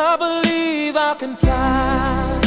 I believe I can fly.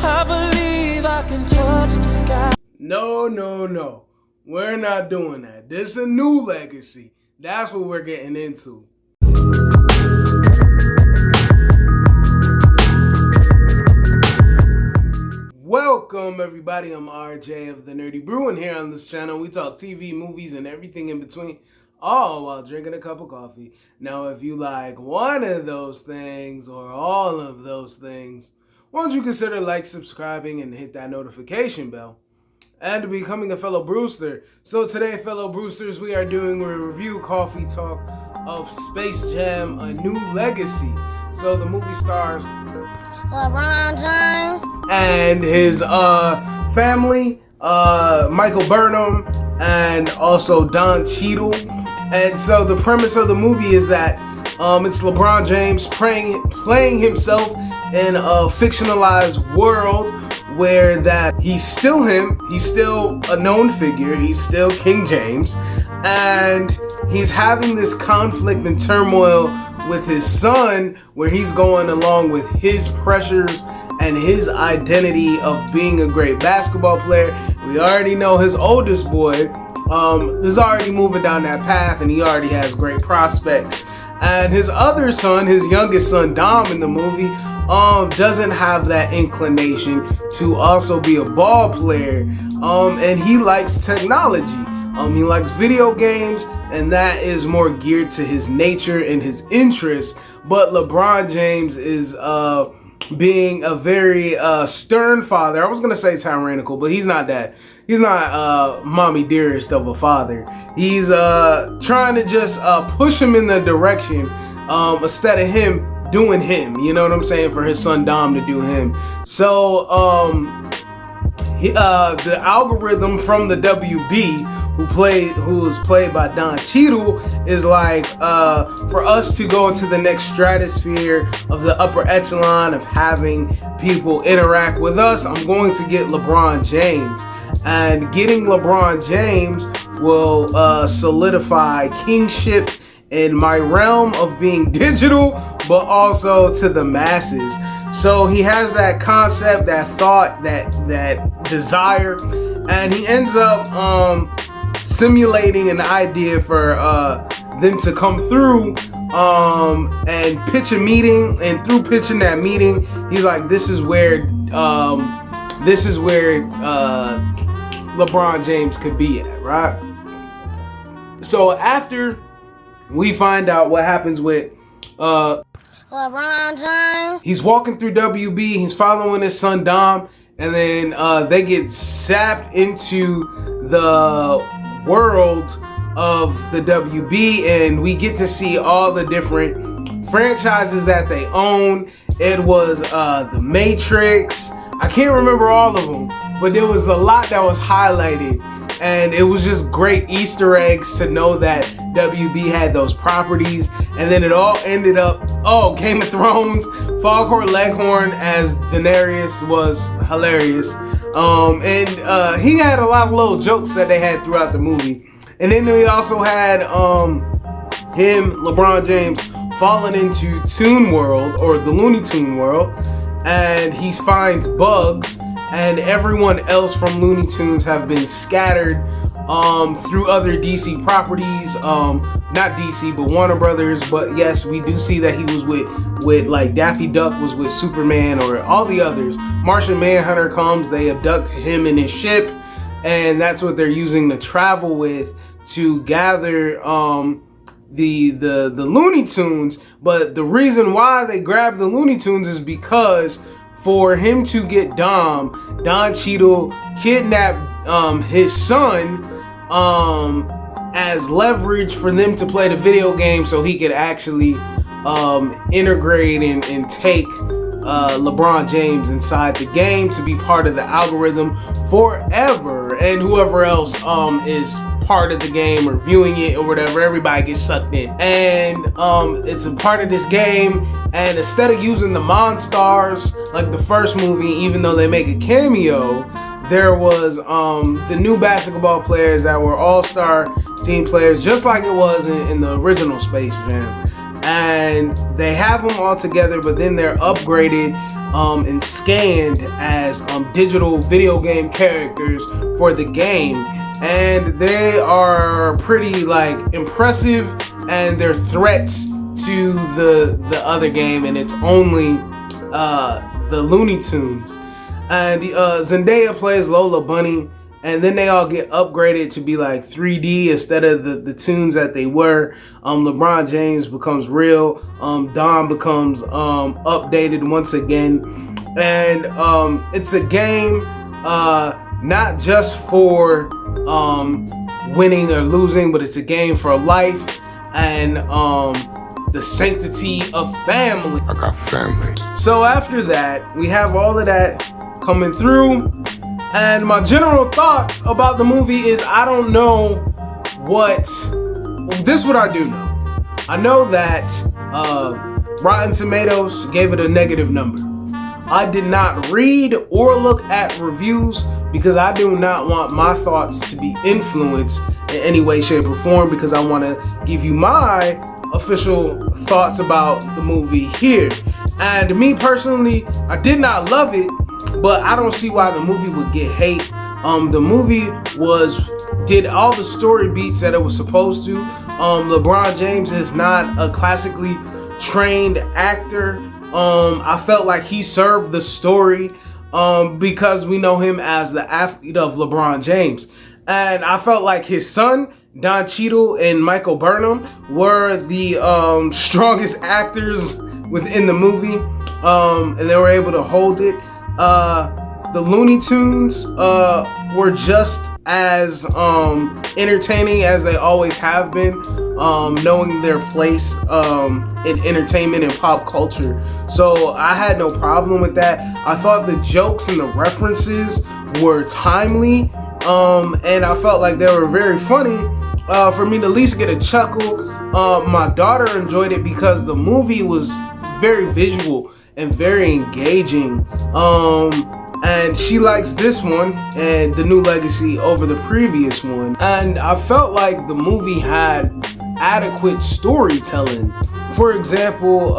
I believe I can touch the sky. No. We're not doing that. This is a new legacy. That's what we're getting into. Welcome everybody, I'm RJ of The Nerdy Brew, and here on this channel we talk TV, movies, and everything in between, all while drinking a cup of coffee. Now if you like one of those things or all of those things, why don't you consider subscribing, and hit that notification bell, and becoming a fellow Brewster. So today, fellow Brewsters, we are doing a review coffee talk of Space Jam: A New Legacy. So the movie stars LeBron James and his family, Michael Burnham, and also Don Cheadle. And so the premise of the movie is that it's LeBron James playing himself in a fictionalized world where that he's still him, he's still a known figure, he's still King James, and he's having this conflict and turmoil with his son, where he's going along with his pressures and his identity of being a great basketball player. We already know his oldest boy is already moving down that path, and he already has great prospects. And his other son, his youngest son, Dom, in the movie, doesn't have that inclination to also be a ball player, and he likes technology. He likes video games, and that is more geared to his nature and his interests. But LeBron James is being a very stern father. I was gonna say tyrannical, but he's not that. He's not mommy dearest of a father. He's trying to just push him in the direction instead of him doing him. You know what I'm saying? For his son Dom to do him. So the algorithm from the WB, who is played by Don Cheadle, is like, for us to go into the next stratosphere of the upper echelon of having people interact with us, I'm going to get LeBron James. And getting LeBron James will solidify kingship in my realm of being digital, but also to the masses. So he has that concept, that thought, that desire, and he ends up simulating an idea for them to come through and pitch a meeting. And through pitching that meeting, he's like, this is where LeBron James could be at, right? So after we find out what happens with LeBron James, he's walking through WB, he's following his son Dom, and then they get sapped into the world of the WB, and we get to see all the different franchises that they own. It was The Matrix. I can't remember all of them, but there was a lot that was highlighted, and it was just great Easter eggs to know that WB had those properties. And then it all ended up, Game of Thrones. Foghorn Leghorn as Daenerys was hilarious. And he had a lot of little jokes that they had throughout the movie. And then we also had LeBron James, falling into Toon World, or the Looney Tune world, and he finds Bugs, and everyone else from Looney Tunes have been scattered through other DC properties. Not DC, but Warner Brothers. But yes, we do see that he was with like Daffy Duck was with Superman, or all the others. Martian Manhunter comes, they abduct him in his ship, and that's what they're using to travel with to gather the Looney Tunes. But the reason why they grabbed the Looney Tunes is because for him to get Don Cheadle kidnapped his son as leverage for them to play the video game, so he could actually integrate and take LeBron James inside the game to be part of the algorithm forever, and whoever else is part of the game or viewing it or whatever, everybody gets sucked in. And it's a part of this game, and instead of using the Monstars like the first movie, even though they make a cameo, there was the new basketball players that were all-star team players, just like it was in the original Space Jam. and they have them all together, but then they're upgraded and scanned as digital video game characters for the game, and they are pretty like impressive, and they're threats to the other game, and it's only the Looney Tunes. And Zendaya plays Lola Bunny, and then they all get upgraded to be like 3D instead of the tunes that they were. LeBron James becomes real. Dom becomes updated once again. And it's a game not just for winning or losing, but it's a game for life and the sanctity of family. I got family. So after that, we have all of that coming through. And my general thoughts about the movie is I don't know what... This is what I do know. I know that Rotten Tomatoes gave it a negative number. I did not read or look at reviews because I do not want my thoughts to be influenced in any way, shape, or form, because I want to give you my official thoughts about the movie here. And me personally, I did not love it, but I don't see why the movie would get hate. The movie did all the story beats that it was supposed to. LeBron James is not a classically trained actor. I felt like he served the story because we know him as the athlete of LeBron James. And I felt like his son, Don Cheadle, and Michael Burnham were the strongest actors within the movie, and they were able to hold it. The Looney Tunes were just as entertaining as they always have been, knowing their place in entertainment and pop culture. So I had no problem with that. I thought the jokes and the references were timely, and I felt like they were very funny for me to at least get a chuckle. My daughter enjoyed it because the movie was very visual and very engaging. And she likes this one and The New Legacy over the previous one. And I felt like the movie had adequate storytelling. For example,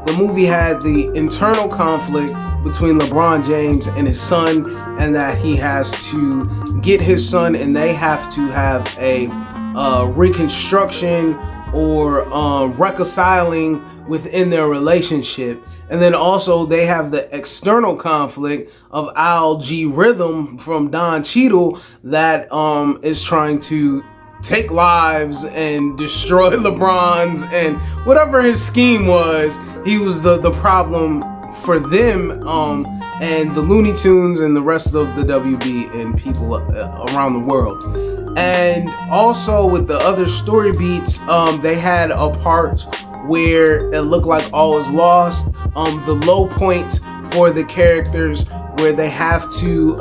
the movie had the internal conflict between LeBron James and his son, and that he has to get his son, and they have to have a reconstruction or reconciling within their relationship. And then also they have the external conflict of Al G. Rhythm from Don Cheadle that is trying to take lives and destroy LeBron's, and whatever his scheme was, he was the problem for them, and the Looney Tunes and the rest of the WB and people around the world. And also with the other story beats, they had a part where it looked like all is lost. The low point for the characters where they have to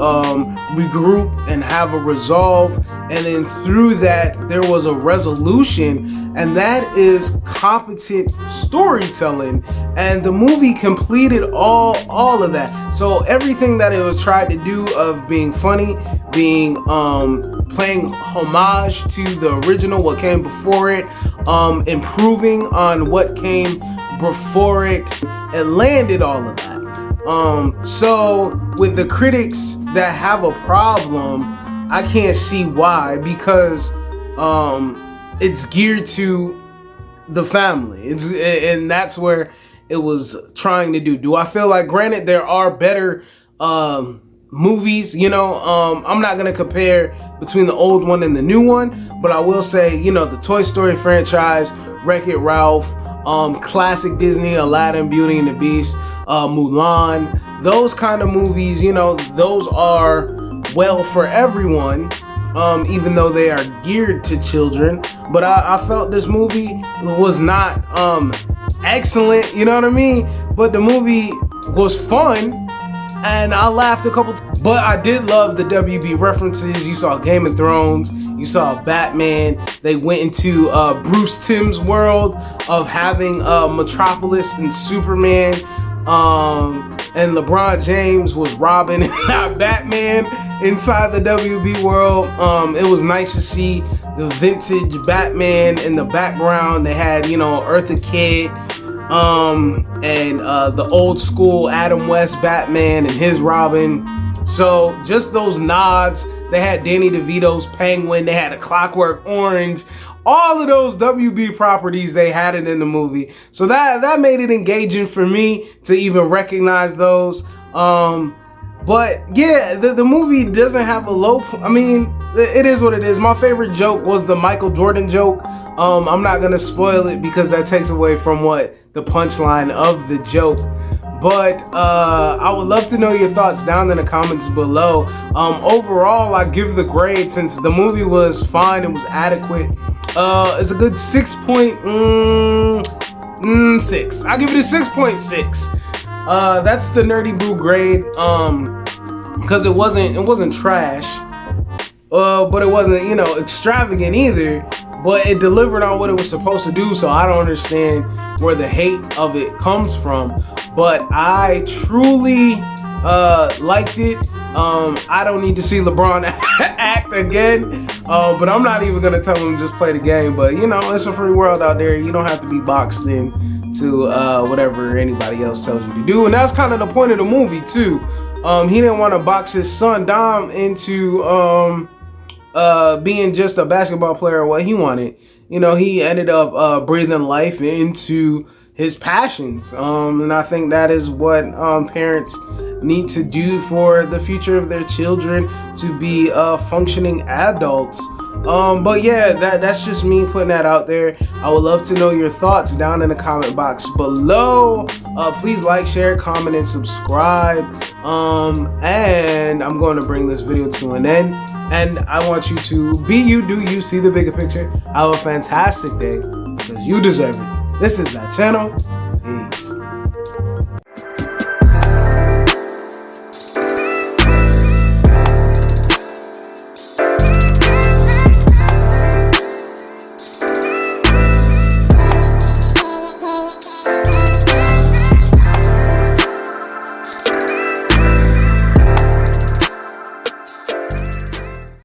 regroup and have a resolve, and then through that there was a resolution, and that is competent storytelling, and the movie completed all of that. So everything that it was tried to do of being funny, being playing homage to the original, what came before it, improving on what came before it, it landed all of that. So with the critics that have a problem, I can't see why, because it's geared to the family. And that's where it was trying to do. Do I feel like, granted, there are better movies, I'm not gonna compare between the old one and the new one, but I will say, the Toy Story franchise, Wreck-It Ralph, classic Disney, Aladdin, Beauty and the Beast, Mulan, those kind of movies, those are well for everyone, even though they are geared to children. But I felt this movie was not excellent, you know what I mean? But the movie was fun, and I laughed a couple times. But I did love the WB references. You saw Game of Thrones, you saw Batman. They went into Bruce Timm's world of having Metropolis and Superman, and LeBron James was Robin and not Batman inside the WB world. It was nice to see the vintage Batman in the background. They had, you know, Eartha Kitt, and the old school Adam West Batman and his Robin. So just those nods. They had Danny DeVito's Penguin. They had a Clockwork Orange. All of those WB properties, they had it in the movie. So that made it engaging for me to even recognize those. But yeah, the movie doesn't have a low I mean, it is what it is. My favorite joke was the Michael Jordan joke. I'm not gonna spoil it because that takes away from what the punchline of the joke. But I would love to know your thoughts down in the comments below. Overall, I give the grade, since the movie was fine, it was adequate. It's a good 6.6. I give it a 6.6. That's the Nerdy Brew grade. Because it wasn't trash. But it wasn't, you know, extravagant either. But it delivered on what it was supposed to do, so I don't understand where the hate of it comes from. But I truly liked it. I don't need to see LeBron act again, but I'm not even gonna tell him just play the game. But you know, it's a free world out there. You don't have to be boxed in to whatever anybody else tells you to do, and that's kind of the point of the movie too. He didn't want to box his son Dom into being just a basketball player. What he wanted, you know, he ended up breathing life into his passions, and I think that is what parents need to do for the future of their children, to be functioning adults. But yeah, that's just me putting that out there. I would love to know your thoughts down in the comment box below. Please like, share, comment, and subscribe. And I'm going to bring this video to an end. And I want you to be you, do you, see the bigger picture. Have a fantastic day, because you deserve it. This is that channel. Peace.